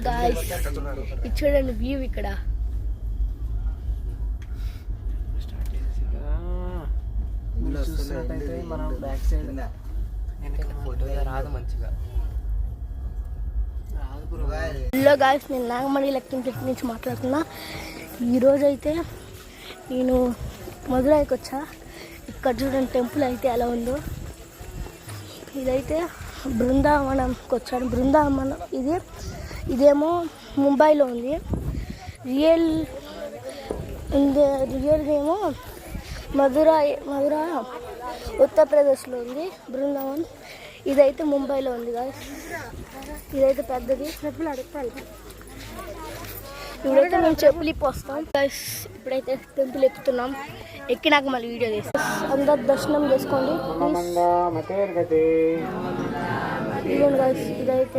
Guys ఇది చూడండి view ఇక్కడ. చూసినట్టయితే మనం బ్యాక్ సైడ్ రాదు మంచిగా హలో గాయ్స్, నేను నాగమణి ఎలక్ట్రిక్ నుంచి మాట్లాడుతున్నా. ఈరోజు అయితే నేను మధురైకి వచ్చా. ఇక్కడ చూడండి టెంపుల్ అయితే ఎలా ఉందో. ఇదైతే బృందావనంకి వచ్చాను. బృందావనం ఇదేమో ముంబైలో ఉంది. రియల్ ఏమో మధుర ఉత్తరప్రదేశ్లో ఉంది బృందావన్. ఇదైతే ముంబైలో ఉంది గాయ్స్. ఇదైతే పెద్దది. ఇప్పుడైతే మేము చెప్పులు ఇప్పొస్తాం గాయ్స్. ఇప్పుడైతే టెంపుల్ ఎక్కుతున్నాం. ఎక్కినాక మళ్ళీ వీడియో చేస్తాం. అందరు దర్శనం చేసుకోండి. ఇదిగోండి గాయ్స్, ఇదైతే